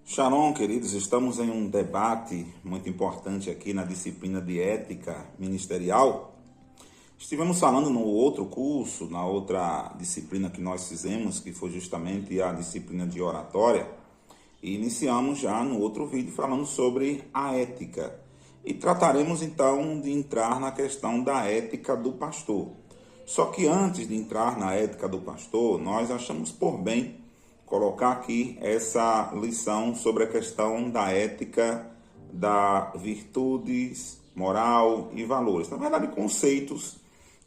Shalom, queridos, estamos em um debate muito importante aqui na disciplina de ética ministerial. Estivemos falando no outro curso, na outra disciplina que nós fizemos, que foi justamente a disciplina de oratória, e iniciamos já no outro vídeo falando sobre a ética. E trataremos então de entrar na questão da ética do pastor. Só que antes de entrar na ética do pastor, nós achamos por bem colocar aqui essa lição sobre a questão da ética, da virtudes, moral e valores. Na verdade, conceitos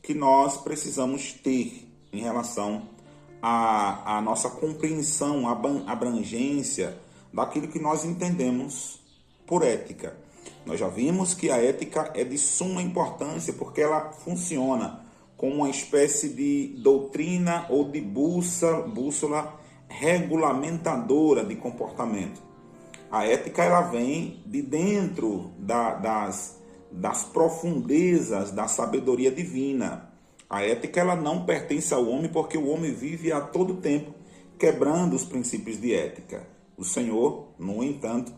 que nós precisamos ter em relação à nossa compreensão, à abrangência daquilo que nós entendemos por ética. Nós já vimos que a ética é de suma importância porque funciona como uma espécie de doutrina ou de bússola regulamentadora de comportamento. A ética ela vem de dentro das profundezas da sabedoria divina. A ética ela não pertence ao homem porque o homem vive a todo tempo quebrando os princípios de ética. O Senhor, no entanto,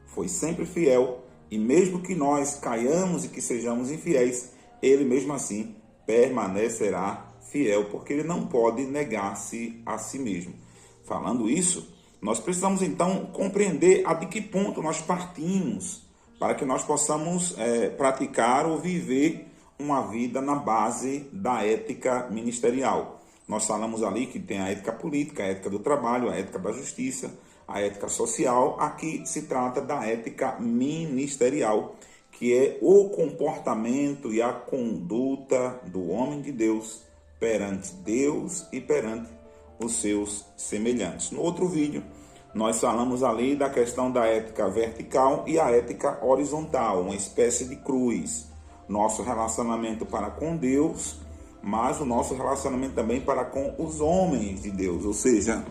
foi sempre fiel e mesmo que nós caiamos e que sejamos infiéis, Ele mesmo assim permanecerá fiel porque Ele não pode negar-se a si mesmo. Falando isso, nós precisamos então compreender de que ponto nós partimos para que nós possamos praticar ou viver uma vida na base da ética ministerial. Nós falamos ali que tem a ética política, a ética do trabalho, a ética da justiça, a ética social. Aqui se trata da ética ministerial, que é o comportamento e a conduta do homem de Deus perante Deus e perante os seus semelhantes. No outro vídeo, nós falamos ali da questão da ética vertical e a ética horizontal, uma espécie de cruz. Nosso relacionamento para com Deus, mas o nosso relacionamento também para com os homens de Deus. Ou seja,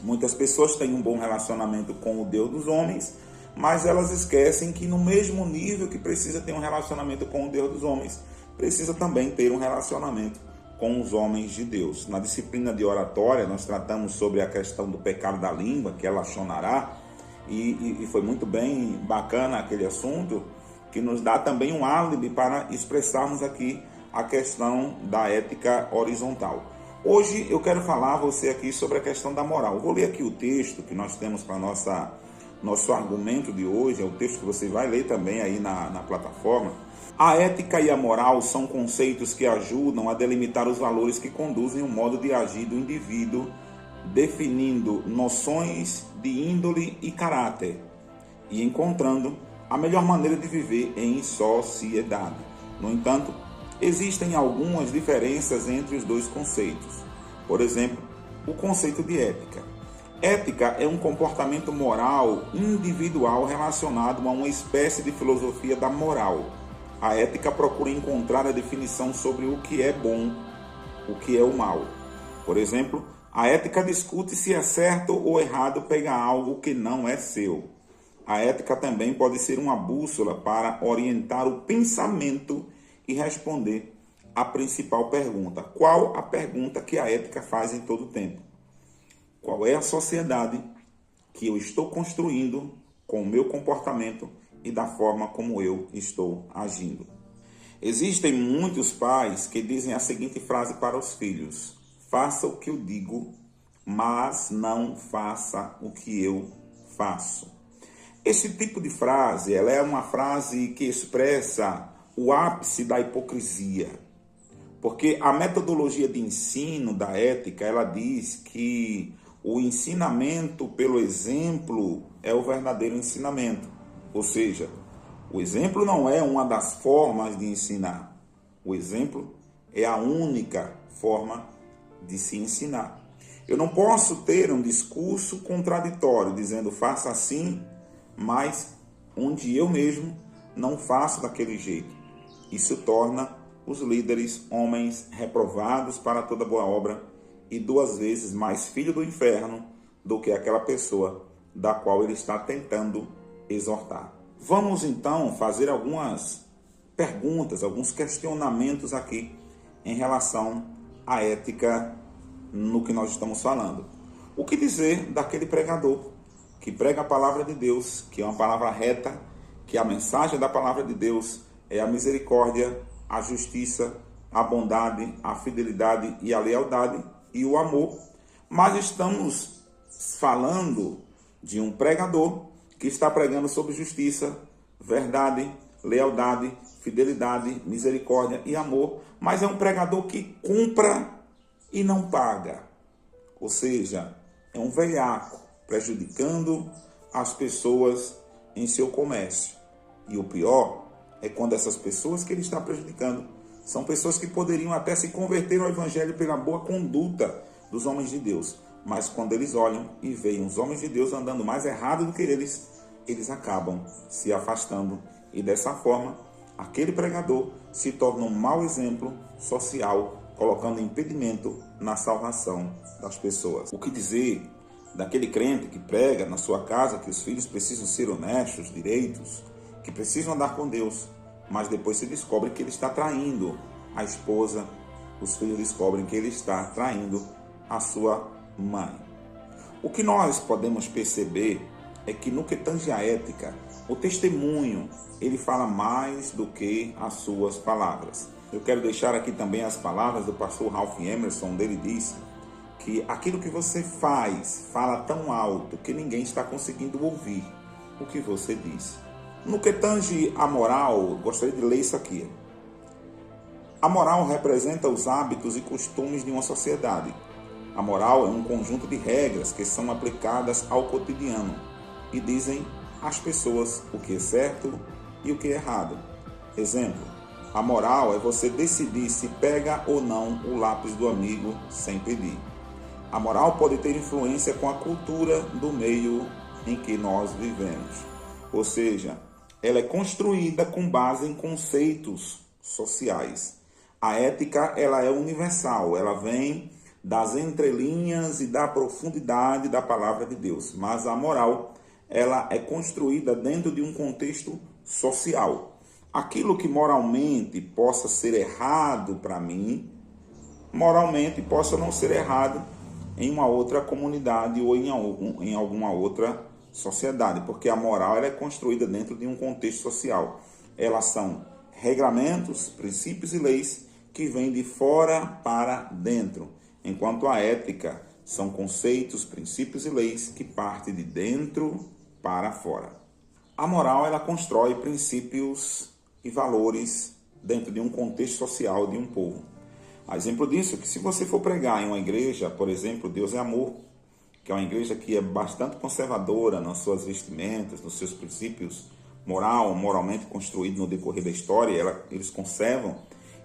muitas pessoas têm um bom relacionamento com o Deus dos homens, mas elas esquecem que no mesmo nível que precisa ter um relacionamento com o Deus dos homens, precisa também ter um relacionamento com os homens de Deus. Na disciplina de oratória, nós tratamos sobre a questão do pecado da língua, que é Lachonará, e foi muito bem bacana aquele assunto, que nos dá também um álibi para expressarmos aqui a questão da ética horizontal. Hoje eu quero falar a você aqui sobre a questão da moral. Vou ler aqui o texto que nós temos para nosso argumento de hoje, é o texto que você vai ler também aí na plataforma. A ética e a moral são conceitos que ajudam a delimitar os valores que conduzem o modo de agir do indivíduo, definindo noções de índole e caráter e encontrando a melhor maneira de viver em sociedade. No entanto, existem algumas diferenças entre os dois conceitos. Por exemplo, o conceito de ética. Ética é um comportamento moral individual relacionado a uma espécie de filosofia da moral. A ética procura encontrar a definição sobre o que é bom, o que é o mal. Por exemplo, a ética discute se é certo ou errado pegar algo que não é seu. A ética também pode ser uma bússola para orientar o pensamento e responder à principal pergunta. Qual a pergunta que a ética faz em todo tempo? Qual é a sociedade que eu estou construindo com o meu comportamento e da forma como eu estou agindo? Existem muitos pais que dizem a seguinte frase para os filhos: faça o que eu digo, mas não faça o que eu faço. Esse tipo de frase, ela é uma frase que expressa o ápice da hipocrisia. Porque a metodologia de ensino da ética, ela diz que o ensinamento pelo exemplo é o verdadeiro ensinamento. Ou seja, o exemplo não é uma das formas de ensinar. O exemplo é a única forma de se ensinar. Eu não posso ter um discurso contraditório dizendo faça assim, mas onde eu mesmo não faço daquele jeito. Isso torna os líderes homens reprovados para toda boa obra e 2 vezes mais filho do inferno do que aquela pessoa da qual ele está tentando exortar. Vamos então fazer algumas perguntas, alguns questionamentos aqui em relação à ética no que nós estamos falando. O que dizer daquele pregador que prega a palavra de Deus, que é uma palavra reta, que a mensagem da palavra de Deus é a misericórdia, a justiça, a bondade, a fidelidade e a lealdade e o amor. Mas estamos falando de um pregador que está pregando sobre justiça, verdade, lealdade, fidelidade, misericórdia e amor, mas é um pregador que cumpra e não paga. Ou seja, é um velhaco prejudicando as pessoas em seu comércio. E o pior é quando essas pessoas que ele está prejudicando são pessoas que poderiam até se converter ao evangelho pela boa conduta dos homens de Deus. Mas quando eles olham e veem os homens de Deus andando mais errado do que eles acabam se afastando. E dessa forma, aquele pregador se torna um mau exemplo social, colocando impedimento na salvação das pessoas. O que dizer daquele crente que prega na sua casa que os filhos precisam ser honestos, direitos, que precisam andar com Deus, mas depois se descobre que ele está traindo a esposa, os filhos descobrem que ele está traindo a sua mãe. O que nós podemos perceber é que no que tange a ética, o testemunho, ele fala mais do que as suas palavras. Eu quero deixar aqui também as palavras do pastor Ralph Emerson, onde ele disse que aquilo que você fala tão alto que ninguém está conseguindo ouvir o que você diz. No que tange a moral, gostaria de ler isso aqui. A moral representa os hábitos e costumes de uma sociedade. A moral é um conjunto de regras que são aplicadas ao cotidiano e dizem às pessoas o que é certo e o que é errado. Exemplo, a moral é você decidir se pega ou não o lápis do amigo sem pedir. A moral pode ter influência com a cultura do meio em que nós vivemos. Ou seja, ela é construída com base em conceitos sociais. A ética, ela é universal, ela vem das entrelinhas e da profundidade da palavra de Deus. Mas a moral, ela é construída dentro de um contexto social. Aquilo que moralmente possa ser errado para mim, moralmente possa não ser errado em uma outra comunidade ou em alguma outra sociedade, porque a moral ela é construída dentro de um contexto social. Elas são regramentos, princípios e leis que vêm de fora para dentro, enquanto a ética são conceitos, princípios e leis que partem de dentro para fora. A moral ela constrói princípios e valores dentro de um contexto social de um povo. A exemplo disso, que se você for pregar em uma igreja, por exemplo, Deus é amor, que é uma igreja que é bastante conservadora nas suas vestimentas, nos seus princípios moralmente construídos no decorrer da história, eles conservam,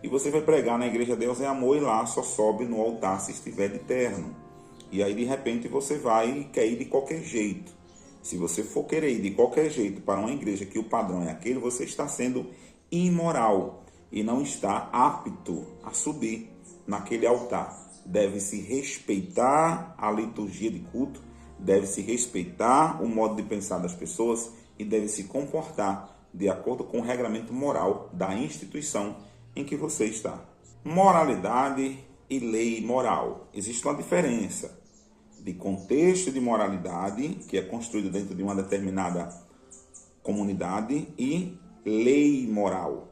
e você vai pregar na igreja Deus é amor e lá só sobe no altar se estiver de terno. E aí de repente você vai e quer ir de qualquer jeito. Se você for querer ir de qualquer jeito para uma igreja que o padrão é aquele, você está sendo imoral e não está apto a subir naquele altar. Deve-se respeitar a liturgia de culto, deve-se respeitar o modo de pensar das pessoas e deve-se comportar de acordo com o regramento moral da instituição em que você está. Moralidade e lei moral. Existe uma diferença de contexto de moralidade, que é construído dentro de uma determinada comunidade, e lei moral.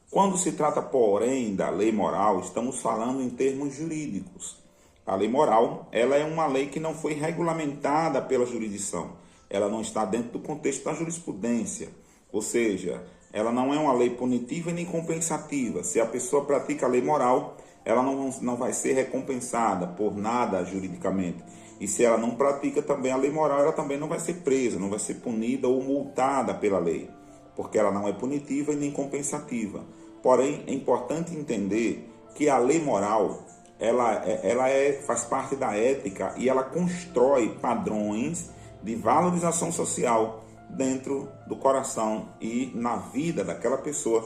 Quando se trata, porém, da lei moral, estamos falando em termos jurídicos. A lei moral, ela é uma lei que não foi regulamentada pela jurisdição. Ela não está dentro do contexto da jurisprudência. Ou seja, ela não é uma lei punitiva e nem compensativa. Se a pessoa pratica a lei moral, ela não vai ser recompensada por nada juridicamente. E se ela não pratica também a lei moral, ela também não vai ser presa, não vai ser punida ou multada pela lei, porque ela não é punitiva e nem compensativa. Porém, é importante entender que a lei moral, faz parte da ética e ela constrói padrões de valorização social dentro do coração e na vida daquela pessoa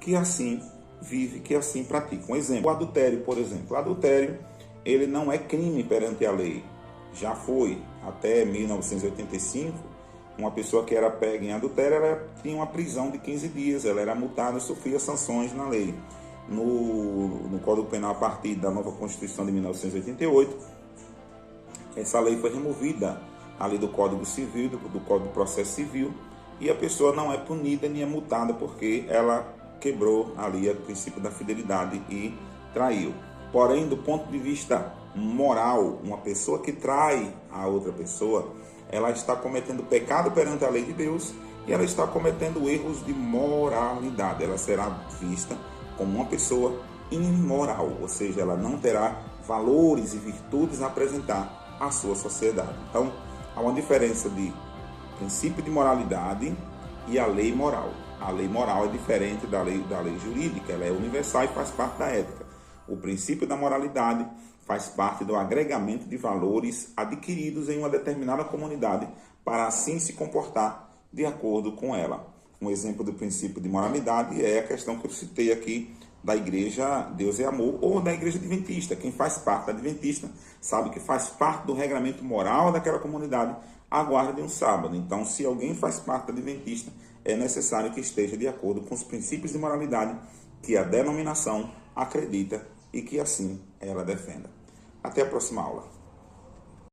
que assim vive, que assim pratica. Um exemplo, o adultério, por exemplo. O adultério, ele não é crime perante a lei. Já foi, até 1985, uma pessoa que era pega em adultério, ela tinha uma prisão de 15 dias, ela era multada e sofria sanções na lei. No Código Penal, a partir da nova Constituição de 1988, essa lei foi removida ali do Código Civil, do Código de Processo Civil, e a pessoa não é punida nem é multada porque ela quebrou ali o princípio da fidelidade e traiu. Porém, do ponto de vista moral, uma pessoa que trai a outra pessoa, ela está cometendo pecado perante a lei de Deus e ela está cometendo erros de moralidade. Ela será vista como uma pessoa imoral, ou seja, ela não terá valores e virtudes a apresentar à sua sociedade. Então, há uma diferença de princípio de moralidade e a lei moral. A lei moral é diferente da lei jurídica, ela é universal e faz parte da ética. O princípio da moralidade faz parte do agregamento de valores adquiridos em uma determinada comunidade para assim se comportar de acordo com ela. Um exemplo do princípio de moralidade é a questão que eu citei aqui da igreja Deus é Amor ou da igreja adventista. Quem faz parte da adventista sabe que faz parte do regramento moral daquela comunidade a guarda de um sábado. Então, se alguém faz parte da adventista, é necessário que esteja de acordo com os princípios de moralidade que a denominação acredita e que assim ela defenda. Até a próxima aula.